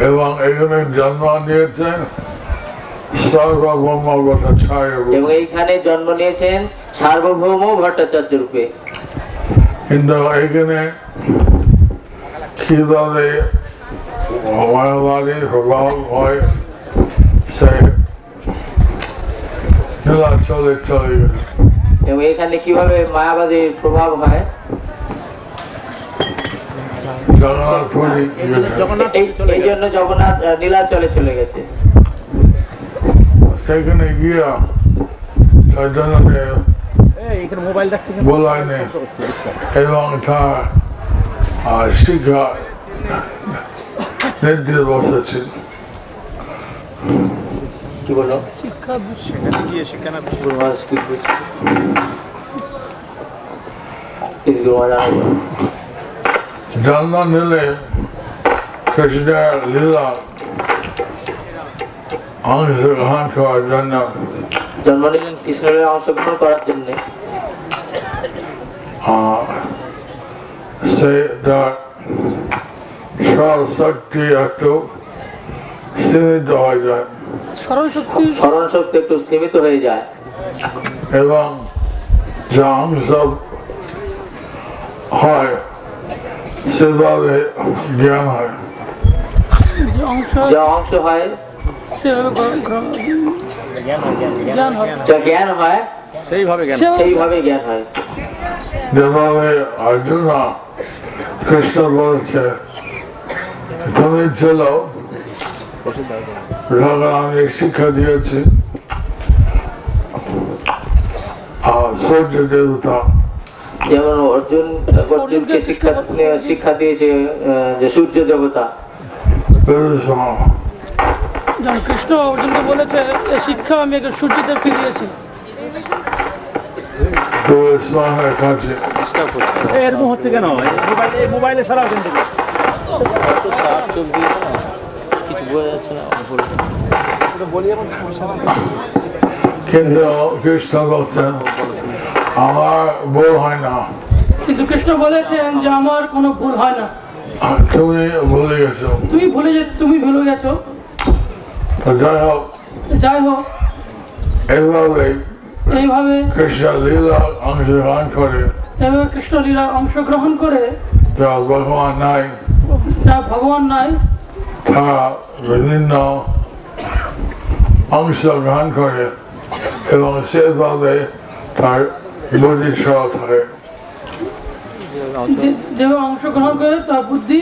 এবং এখানে জন্ম নিয়েছেন সার্বভৌম ভট্টাচার্য এবং এইখানে জন্ম নিয়েছেন সার্বভৌম ভট্টাচার্য রূপে। কিন্তু এখানে কিভাবে মায়াবাদী প্রভাব হয় সে নীলাচলে চলে গেছে। এবং এখানে কিভাবে মায়াবাদীর প্রভাব হয় জগন্নাথপুরী এই জন্য জগন্নাথ নীলাচলে চলে গেছে। সেখানে গিয়া চৈতন্যদেব বলাইনে এবং তার শিক্ষা নির্দেশ বসেছেন। কি বলো জন্ম নিলে কৃষ্ণের লীলা অংশগ্রহণ করার জন্য জন্ম নিলেন কৃষ্ণের অংশগ্রহণ করার জন্য সে তার শক্তি একটু সীমিত হয়ে যায়, স্মরণ শক্তি একটু সীমিত হয়ে যায় এবং যা অংশ হয় সেভাবে জ্ঞান হয়। যা অংশ হয় যা জ্ঞান হয় সেইভাবে জ্ঞান হয়। যেভাবে অর্জুন কৃষ্ণ বলছে তুমি চলো, আমি শিক্ষা দিয়েছি সূর্য দেবতা, যেমন অর্জুনকে শিক্ষা দিয়েছে যে সূর্য দেবতা। কৃষ্ণ অর্জুনকে বলেছে শিক্ষা আমি সূর্যদেবকে দিয়েছি। এরকম হচ্ছে কেন মোবাইলে সারা কিন্তু কৃষ্ণ বলছেন আমার ভুল হয় না। কিন্তু কৃষ্ণ বলেছেন যে আমার কোনো ভুল হয় না। তুমি ভুলে গেছো, তুমি ভুলে গেছো। যাই হোক এইভাবে কৃষ্ণ লীলা অংশগ্রহণ করে, এভাবে কৃষ্ণ লীলা অংশগ্রহণ করে যা ভগবান নাই তারা বিভিন্ন অংশগ্রহণ করে এবং সেভাবে তার বুদ্ধি সরল থাকে। যেভাবে অংশগ্রহণ করে তার বুদ্ধি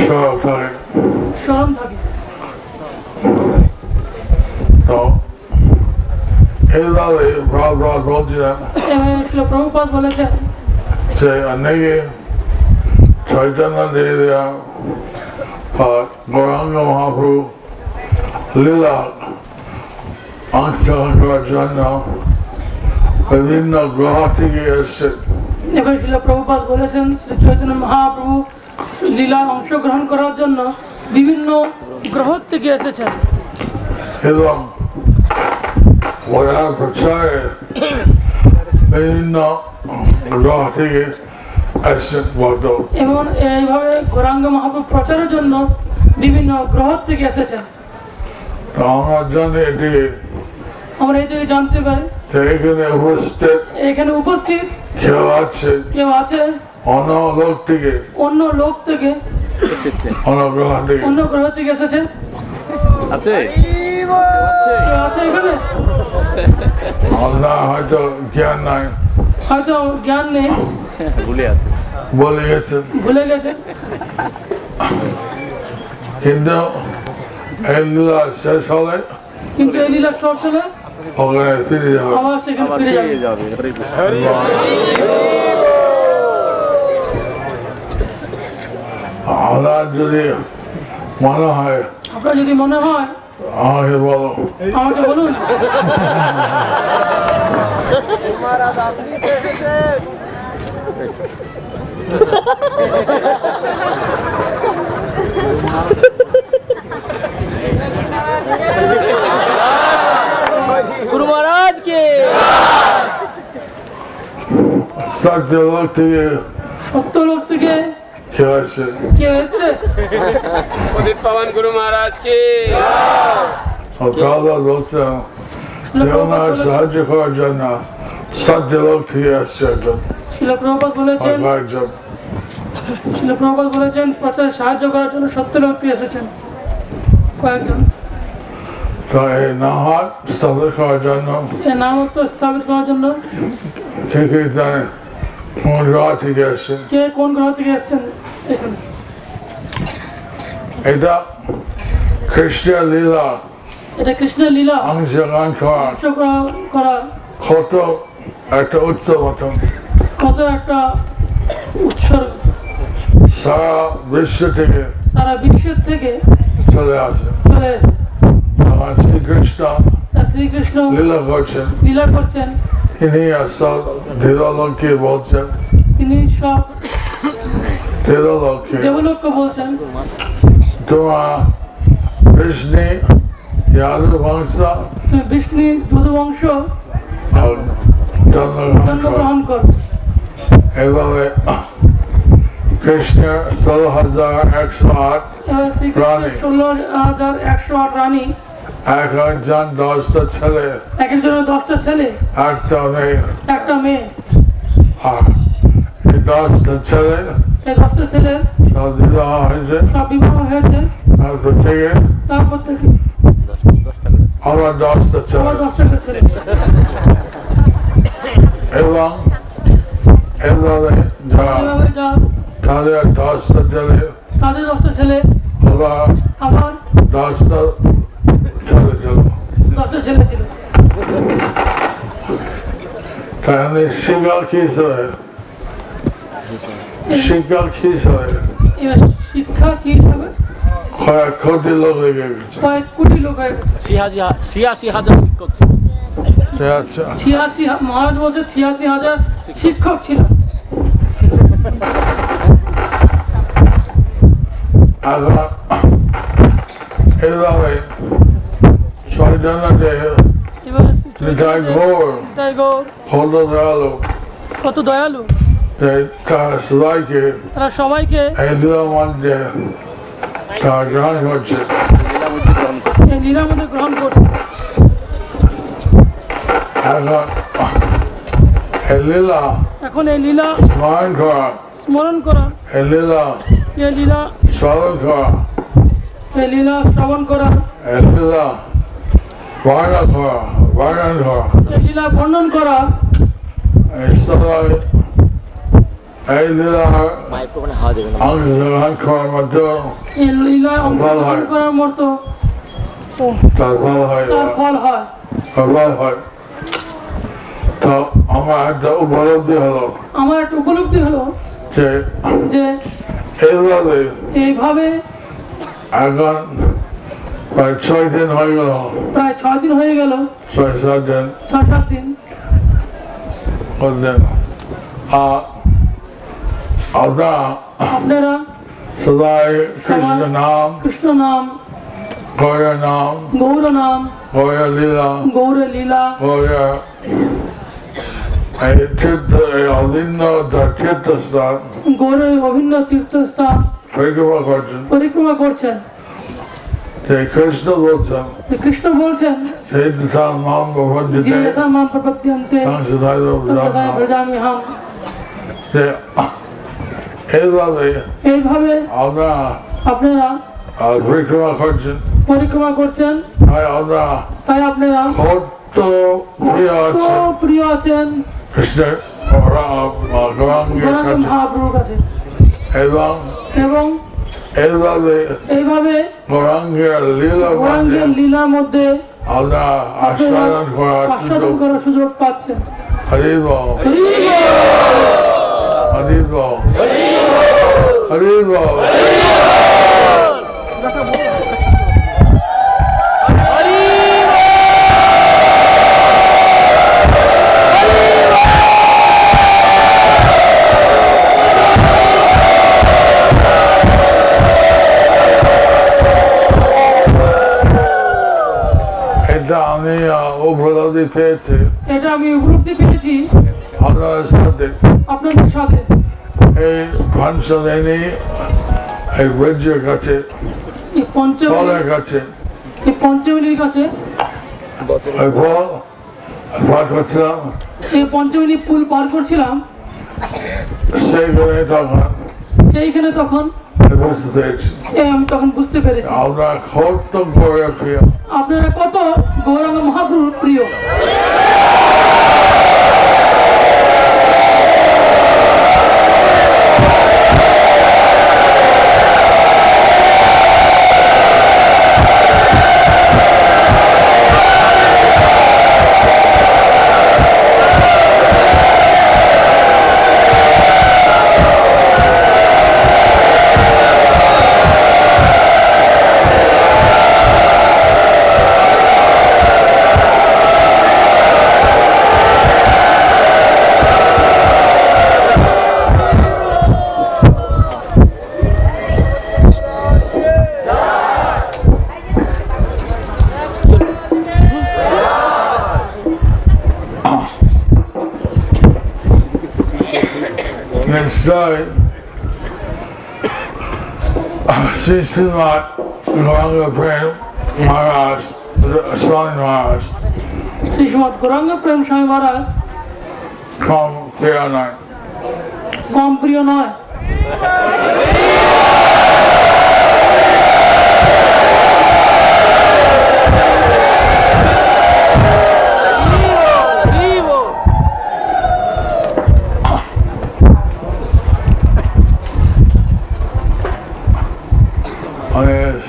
সরল থাকে। তো এইভাবে প্রভুপাদ বলেছেন যে অনেকে চৈতন্য দেবিয়া গৌরাঙ্গ মহাপ্রভু লীলা অংশগ্রহণ করার জন্য বিভিন্ন গ্রহ থেকে এসছে। এবার শিল প্রভুপাদ বলেছেন শ্রী চৈতন্য মহাপ্রভু লীলার অংশগ্রহণ করার জন্য বিভিন্ন গ্রহ থেকে এসেছেন এবং ওরা প্রচারে বিভিন্ন গ্রহ থেকে এসছেন ভক্ত। এবং এইভাবে গৌরাঙ্গ মহাপ্রভু প্রচারের জন্য বিভিন্ন গ্রহ থেকে এসেছেন। তো আমার জন্য আমরা এই থেকে জানতে পারি এখানে উপস্থিত কেউ আছে অন্য লোক থেকে অন্য গ্রহ থেকে এসেছে। আছে এখানে হয়তো জ্ঞান নাই, হয়তো জ্ঞান নেই, ভুলে গেছে। কিন্তু এই লীলা শেষ হলে ওখানে ফিরে যাবে। আপনার যদি মনে হয় আমাকে বলুন। गुरु महाराज के सत्य लोग থেকে কে আছে? কে এসছে? उदित पवन गुरु महाराज की প্রভুপাদ বলছেন ওনার সাহায্য করার জন্য সত্য লোক থেকে আসছে একজন শিল প্রভুপাদ বলেছেন, একজন শিল প্রভুপাদ বলেছেন প্রচারে সাহায্য করার জন্য সত্য লোক এসেছেন কয়েকজন। তো এই নাহার স্থাপন করার জন্য এই নামত্ব স্থাপিত করার জন্য কে কে জানে কোন গ্রহ থেকে আসছে? কে কোন গ্রহ থেকে এসেছেন এখানে? এটা খ্রিস্টের লীলা এটা কৃষ্ণের লীলা অংশগ্রহণ করার করার কত একটা উৎসব মতন কত একটা উৎসর্গ সারা বিশ্ব থেকে সারা বিশ্বের থেকে চলে আসে। চলে এসেছে। আমার শ্রীকৃষ্ণ তা শ্রীকৃষ্ণ লীলা করছেন, লীলা করছেন, তিনি সব দেবলোককে বলছেন, তিনি সব দেবলোককে দেবলোককে বলছেন তোমার বিষ্ণু ইয়াদু বংশ তুমি বিষ্ণু যদুবংশ আর জন্মগ্রহণ করো। জন্মগ্রহণ কর। এভাবে কৃষ্ণের 16,108 এবার শ্রীকৃষ্ণের 16,108 রানী, এক একজন 10টা ছেলে, এক একজনের 10টা ছেলে, একটা মেয়ে, একটা মেয়ে। আর এই 10টা ছেলে এই 10টা ছেলের সব বিবাহ হয়েছে। সব বিবাহ হয়েছে। তারপর থেকে তারপর থেকে আমার 10টা ছেলে আবার 10টা ছেলে। এবং এভাবে যারা এভাবে যা তাদের 10টা ছেলে তাদের 10টা ছেলে আবার আবার 10টা ছেলে ছিল। 10টা ছেলে ছিল। তাহলে শিক্ষা কি হয়? শিক্ষা কি হয়? এবার শিক্ষা কি হিসাবে কয়েক কোটি লোক লেগে গেছে। কয়েক কোটি লোক হয়ে গেছে। 86,000 শিক্ষক ছিল। আচ্ছা 86 মহারাজ বলছে 86,000 শিক্ষক ছিল। এখন এইভাবে ছয়জনে এবার নিতাই ঘোর তাই গৌর কত দয়ালু কত দয়ালু, তার সবাইকে তারা সবাইকে এই দিনের মধ্যে তার গ্রহণ করছে। এই লীলার মধ্যে গ্রহণ করছে। এখন এই লীলা এখন এই লীলা স্মরণ করা, স্মরণ করা, এই লীলা এই লীলা স্মরণ করা, এই লীলা শ্রবণ করা, এই লীলা বর্ণনা করা, বর্ণন করা, এই লীলা বর্ণন করা, এই সবাই এই লীলার মাইক্রোফোনে হাওয়া দেবে না। অংশগ্রহণ করার মধ্যে এই লীলা অংশগ্রহণ করার মতো তার ফল হয়, তার ফল হয়। ফল হয়। তো আমার একটা উপলব্ধি হলো আমার একটা উপলব্ধি হলো যে যে এইভাবে এইভাবে এখন প্রায় 6 দিন হয়ে গেল, প্রায় 6 দিন হয়ে গেল, 6-7 দিন 6-7 দিন করলেন। আর আপনারা সবাই কৃষ্ণ নাম, কৃষ্ণ নাম, গৌর নাম, গৌর নাম, গৌর লীলা, গৌর লীলা, গৌর এই তীর্থ, এই অভিন্ন তীর্থস্থান গৌরের অভিন্ন তীর্থস্থান পরিক্রমা করছেন। পরিক্রমা করছেন। যে কৃষ্ণ বলছেন যে কৃষ্ণ বলছেন সেই তথা মাম প্রপঞ্চতে যে যথা মাম প্রপদ্যন্তে তাং সুধায় তথা ব্রজাম্যহম। যে এইভাবে এইভাবে আপনারা আপনারা পরিক্রমা করছেন। পরিক্রমা করছেন। তাই আপনারা তাই আপনারা কত প্রিয় আছেন কত প্রিয় আছেন কৃষ্ণের গৌরাঙ্গের গৌরাঙ্গ কাছে মহাপ্রভুর কাছে। এবং এবং এইভাবে এইভাবে গৌরাঙ্গের লীলা গৌরাঙ্গের লীলার মধ্যে আপনারা আস্বাদন করার আস্বাদন সুযোগ। করার সুযোগ পাচ্ছেন। হরি বল, হরি বল, হরি বল। এটা আমি উপলব্ধি পেয়েছি এটা আমি উপলব্ধি পেয়েছি আপনার সাথে। আপনাদের সাথে। এই পাঞ্চলেনি এই বৈজ্যের কাছে এই ফলের কাছে পঞ্চমিনীর কাছে ওই ফল পাঠ করছিলাম, এই পঞ্চমিনী পুল পার করছিলাম, সেইখানে তখন বুঝতে পেরেছি আমি তখন বুঝতে পেরেছি আমরা কত গৌরব প্রিয়, আপনারা কত গৌরাঙ্গ মহাপ্রভুর প্রিয়। নিশ্চয় শ্রী শ্রীমৎ গৌরাঙ্গ প্রেম মহারাজ স্বামী মহারাজ শ্রী শ্রীমৎ গৌরাঙ্গ প্রেম স্বামী মহারাজ কম প্রিয় নয়, কম প্রিয় নয়।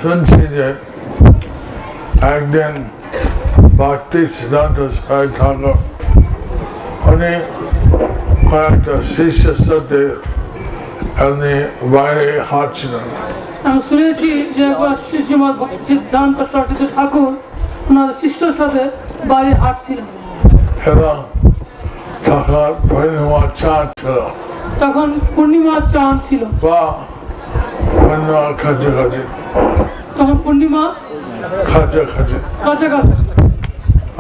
শুনছি যে একদিন ভক্তি সিদ্ধান্ত সাই ঠাকুর উনি কয়েকটা শিষ্যের সাথে এমনি বাইরে হাঁটছিলেন। আমি শুনেছি যে একবার শ্রী শ্রীমৎ সিদ্ধান্ত সরস্বতী ঠাকুর ওনার শিষ্যর সাথে বাইরে হাঁটছিলেন এবং তখন পূর্ণিমার চাঁদ ছিল, তখন পূর্ণিমার চাঁদ ছিল বা পূর্ণিমার কাছাকাছি তখন পূর্ণিমা কাছাকাছি কাছাকাছি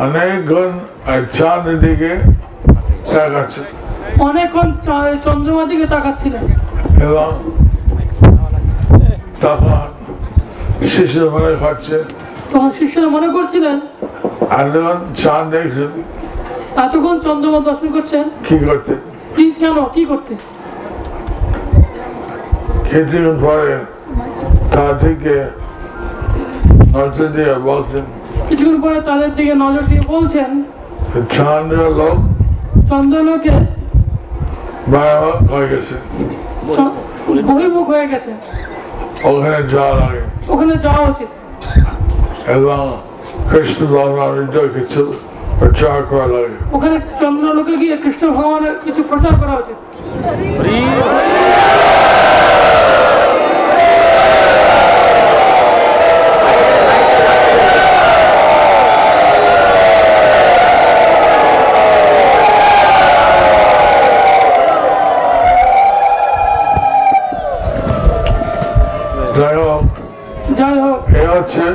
অনেকক্ষণ চাঁদের দিকে তাকাচ্ছে অনেকক্ষণ চন্দ্রমার দিকে তাকাচ্ছিলেন এবং তখন শিশু মনে করছে তখন শিষ্যরা মনে করছিলেন এতক্ষণ চাঁদ দেখছেন এতক্ষণ চন্দ্রমা দর্শন করছেন কি করতে, কেন কি করতে। কিছুক্ষণ পরে তার থেকে নজর দিয়ে বলছেন কিছুক্ষণ পরে তাদের দিকে নজর দিয়ে বলছেন চন্দ্র লোক চন্দ্রলোকে হয়ে গেছে, বহির্মুখ হয়ে গেছে, ওখানে যাওয়া লাগে ওখানে যাওয়া উচিত এবং কৃষ্ণ ভগবানের কিছু প্রচার করা লাগে। ওখানে চন্দ্রলোকে গিয়ে কৃষ্ণ ভগবানের কিছু প্রচার করা উচিত। যাই হোক এই হচ্ছে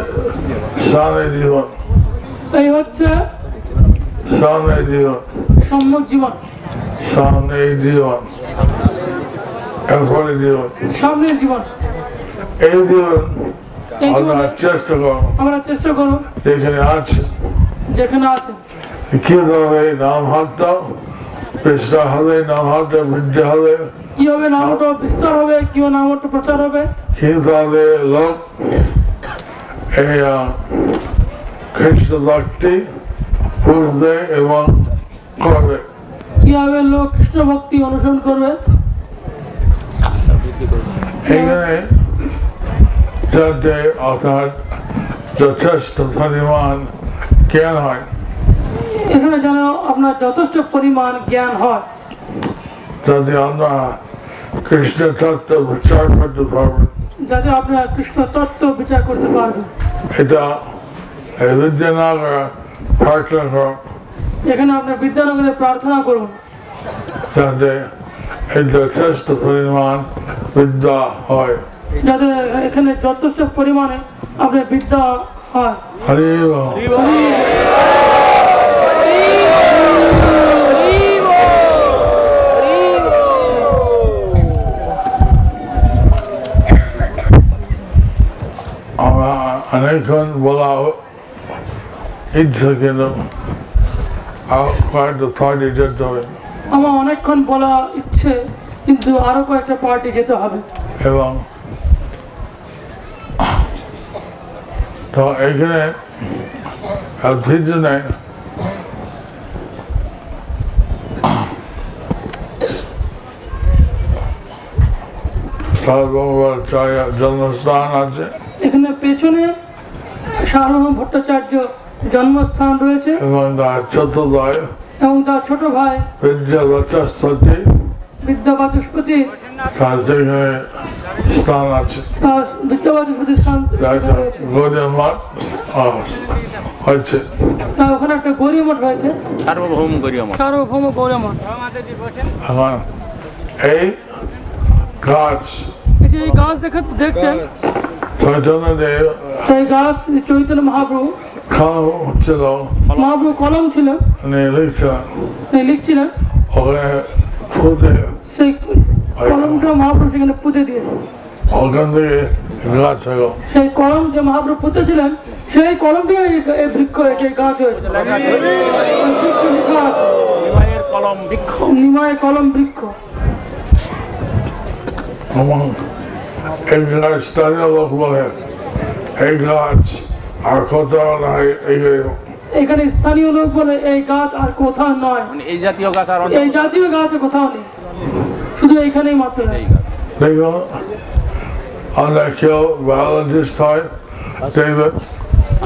স্বামী জীবন, এই হচ্ছে স্বামী জীবন, সম্যক জীবন, স্বামী জীবন, এরপরে জীবন, সামনের জীবন। এই জীবন এই আমরা জীবনে চেষ্টা করো আমরা চেষ্টা করুন যেখানে আছে যেখানে আছে কিভাবে নাম হাতটা বিস্তার হবে, নাম হাতটা বৃদ্ধি হবে, কিভাবে নামটা বিস্তার হবে, কিভাবে নামটা প্রচার হবে, কিভাবে লোক এই খ্রিস্ট ভক্তি বুঝবে এবং করবে, কিভাবে লোক কৃষ্ণ ভক্তি অনুসরণ করবে। এখানে যাতে অর্থাৎ যথেষ্ট পরিমাণ জ্ঞান হয়, এখানে যেন আপনার যথেষ্ট পরিমাণ জ্ঞান হয়, যাতে আমরা কৃষ্ণ তত্ত্ব বিচার করতে পারবেন, যাতে আপনার কৃষ্ণ তত্ত্ব বিচার করতে পারবেন। এটা বিদ্যানগর প্রার্থনা করুন এখানে আপনার বিদ্যানগরে প্রার্থনা করুন যাতে এই যথেষ্ট পরিমাণ বিদ্যা হয়। যাতে এখানে যথেষ্ট পরিমাণে আপনার বিদ্যা হয়। হরি বল। আমরা অনেকক্ষণ বলা ইচ্ছা কিন্তু কয়েকটা পার্টি যেতে হবে আমার অনেকক্ষণ বলা ইচ্ছে কিন্তু আরো কয়েকটা পার্টি যেতে হবে এবং তো এখানে পিছনে সার্বভৌমাচার্য জন্মস্থান আছে এখানে পেছনে সার্বভৌম ভট্টাচার্য জন্মস্থান রয়েছে এবং তার ছোট ভাই এবং তার ছোট ভাই বিদ্যা বাচস্পতি বিদ্যা বাচস্পতি তার সেখানে স্থান আছে তার বিদ্যা বাচস্পতি স্থান রয়েছে গৌরী মঠ হচ্ছে তার ওখানে একটা গৌরী মঠ রয়েছে সার্বভৌম গরিয়া মঠ সার্বভৌম গৌরী মঠ এখন এই গাছ এই যে এই গাছ দেখছেন চৈতন্যদেব এই গাছ চৈতন্য মহাপ্রভু খাওয়া হচ্ছিল মহাপ্রভু কলম ছিল উনি লিখছিলেন লিখছিলেন ওখানে ফুটে সেই কলমটা মহাপ্রভু সেখানে পুঁতে দিয়েছেন ওখান থেকে গাছ হলো সেই কলম যে মহাপ্রভু পুঁতেছিলেন সেই কলম থেকে এই বৃক্ষ হয়েছে এই গাছ হয়েছে নিমায়ের কলম বৃক্ষ এবং এই গাছ স্থানীয় লোক বলে এই গাছ আর কোথাও নাই এখানে স্থানীয় লোক বলে এই গাছ আর কোথাও নয় এই জাতীয় গাছ আর এই জাতীয় গাছ কোথাও নেই শুধু এইখানেই মাত্র নেই দেখুন আমরা কেউ বায়োলজিস্ট হয় দেখবেন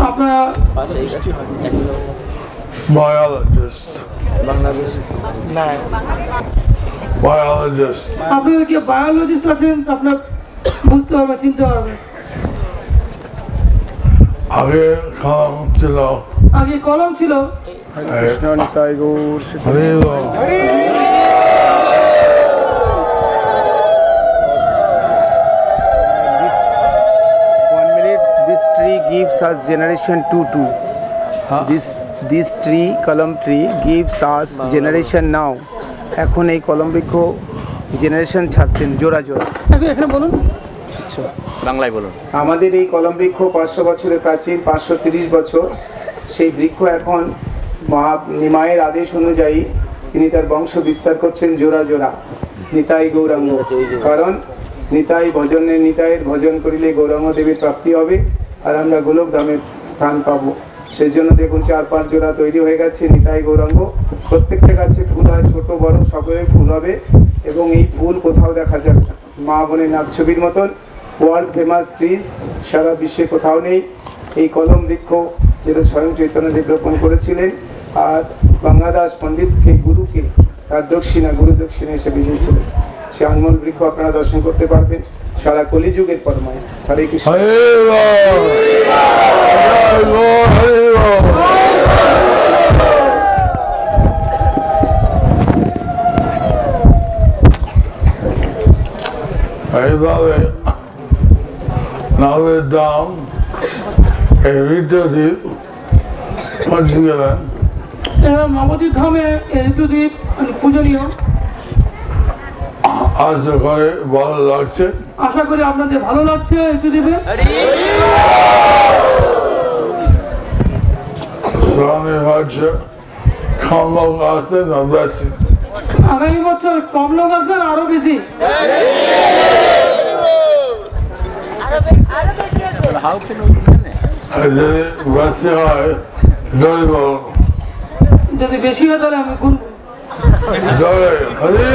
আপনারা বায়োলজিস্ট বায়োলজিস্ট আপনারা কি বায়োলজিস্ট আছেন আপনার বুঝতে পারবে চিনতে পারবে আগে খাওয়া ছিল আগে কলম ছিল This tree gives us generation 2. This tree, column tree, gives us generation now. এখন এই কলম বৃক্ষ জেনারেশন ছাড়ছেন জোড়া জোড়া। এখানে বলুন বাংলায় বলুন আমাদের এই কলম বৃক্ষ 500 বছরের প্রাচীন, 530 বছর। সেই বৃক্ষ এখন নিমায়ের আদেশ অনুযায়ী তিনি তার বংশ বিস্তার করছেন জোড়া জোড়া। নিতাই গৌরাঙ্গ, কারণ নিতাইয়ের ভজন করিলে গৌরাঙ্গ দেবীর প্রাপ্তি হবে আর আমরা গোলক ধামের স্থান পাবো। সেই জন্য দেখুন 4-5 জোড়া তৈরি হয়ে গেছে নিতাই গৌরাঙ্গ। প্রত্যেকটা গাছে ফুল হয়, ছোট বড় সকলের ফুল হবে এবং এই ফুল কোথাও দেখা যাবে না। মা বোনের নাগ ছবির মতন ওয়ার্ল্ড ফেমাস ট্রিজ সারা বিশ্বে কোথাও নেই। এই কলম বৃক্ষ যেটা স্বয়ং চৈতন্যদেব রোপণ করেছিলেন আর গঙ্গাদাস পণ্ডিতকে গুরুকে তার দক্ষিণা গুরু দক্ষিণা হিসেবে দিয়েছিলেন। সে আনমোল বৃক্ষ আপনারা দর্শন করতে পারবেন সারা কলিযুগের পরমায়। হরে কৃষ্ণ। এইভাবে নামের দাম এই ঋতুদ্বীপ পৌঁছে গেলেন। নবদ্বীপ ধামে ঋতুদ্বীপ পূজনীয়। আশা করে ভালো লাগছে, আশা করি আপনাদের ভালো লাগছে ঋতুদ্বীপে। স্বামী হচ্ছে কম লোক আসতে না বেশি? আগামী বছর কম লোক আসবেন আরো বেশি। যদি বেশি হয় জয় বল, যদি বেশি হয় তাহলে আমি গুনবো। জয় হরি।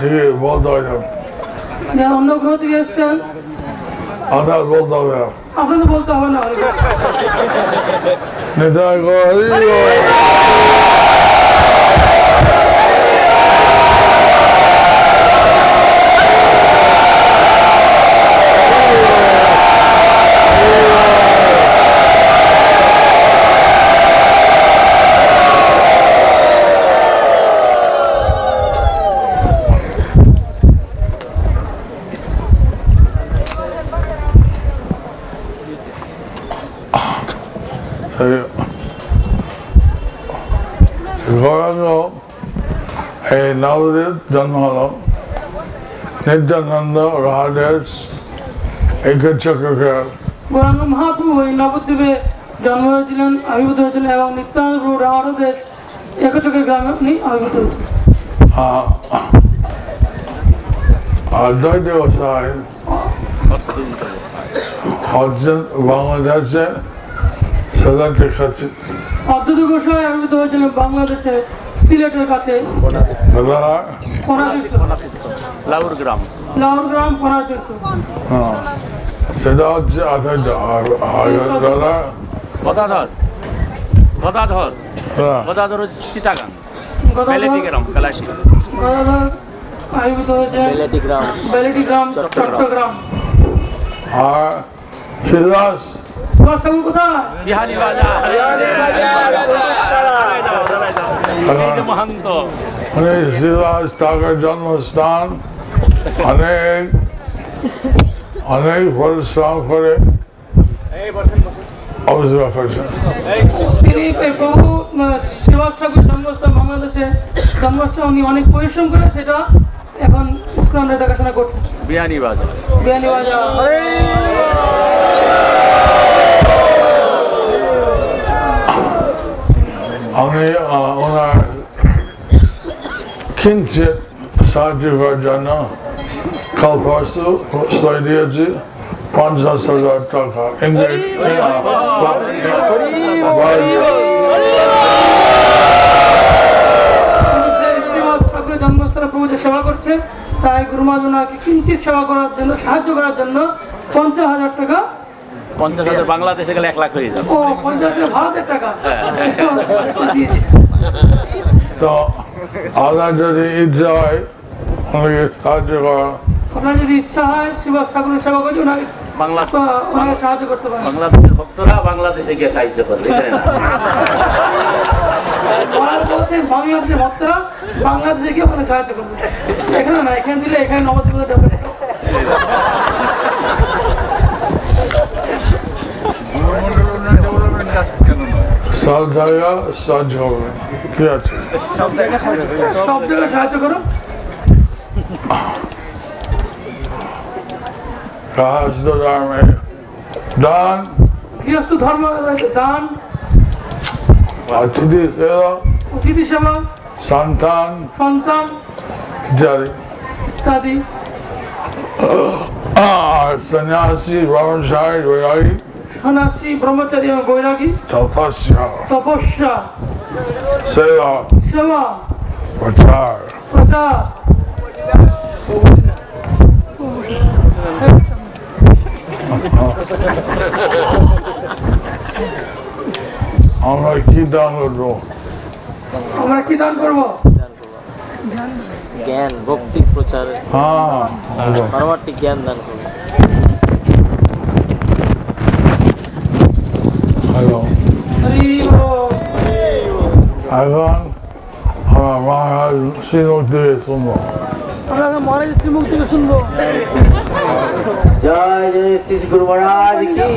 থেকে বলতে হয় না, অন্য গ্রহ থেকে এসছেন আপনার বলতে হবে না, আপনাদের বলতে হবে না। নিতাই গৌর। গৌরাঙ্গ এই নবদ্বীপ জন্ম হলো নিত্যানন্দ রাহাদেশ একচক্রের গৌরাঙ্গ মহাপ্রভু এই নবদ্বীপে জন্ম হয়েছিলেন, আবির্ভূত হয়েছিলেন এবং নিত্যানন্দ প্রভু রাহাদেশ একচক্রের গ্রামে উনি আবির্ভূত হয়েছিলেন। অদ্বৈত গোসাই হচ্ছেন বাংলাদেশে সিলেটের কাছে। অদ্বৈত গোসাই আবির্ভূত হয়েছিলেন বাংলাদেশে সিলেটের কাছে লাউর গ্রাম কোনাতীর্থ। সেটা হচ্ছে অদ্বৈত। আর দাদা গদাধর চিটাগাং গদাধর আবির্ভূত হয়েছে বেলেটিগ্রাম চট্টগ্রাম। আর শ্রীদাস সুভাষ ঠাকুর কোথায়? উনি শ্রীদাস ঠাকুরের জন্মস্থান অনেক পরিশ্রম করে অবস্থা করছেন। তিনি প্রভু সুভাষ ঠাকুর জন্মস্থান বাংলাদেশে জন্মস্থান উনি অনেক পরিশ্রম করে সেটা এখন ইস্কনের দেখাশোনা করছেন। বিয়ানীবাজার আমি ওনার কিঞ্চিত সাহায্য করার জন্য কাল পরশু সই দিয়েছি 50,000 টাকা। ঠাকুরের জন্মস্থানে প্রভু যে সেবা করছে তাই গুরুমাজ ওনাকে কিঞ্চিত সেবা করার জন্য সাহায্য করার জন্য 50,000 টাকা। 50,000 বাংলাদেশে গেলে 1 লাখ হয়ে যাবে। ও 50,000 ভারতের টাকা। তো আপনার যদি ইচ্ছা হয় ওনাকে সাহায্য করা, আপনার যদি ইচ্ছা হয় সুভাষ ঠাকুরের সেবা করছে ওনাকে সাহায্য করতে পারেন। বাংলাদেশের ভক্তরা বাংলাদেশে গিয়ে সাহায্য করবে। বাংলাদেশের ভক্তরা বাংলাদেশে গিয়ে ওখানে সাহায্য করবে। এখানে না, এখানে দিলে এখানে নবদ্বীপে যাবে। সব জায়গা সাহায্য হবে। ঠিক আছে, সব জায়গায় সাহায্য করো। গৃহস্থ ধর্মে দান, গৃহস্থ ধর্ম দান, অতিথি সেবা, অতিথি সেবা, সন্তান ইত্যাদি। আর সন্ন্যাসী ব্রহ্মচারী বৈরাগী, সন্ন্যাসী ব্রহ্মচারী এবং বৈরাগী, তপস্যা, সেবা, প্রচার। আমরা কি দান করবো? জ্ঞান, ভক্তি প্রচার, পারমার্থিক জ্ঞান দান করবো। এখন আমরা মহারাজ শ্রীমুখ থেকে শুনবো। মহারাজ শ্রীমুখ থেকে শুনবো। জয় জয় শ্রী গুরু মহারাজ কি।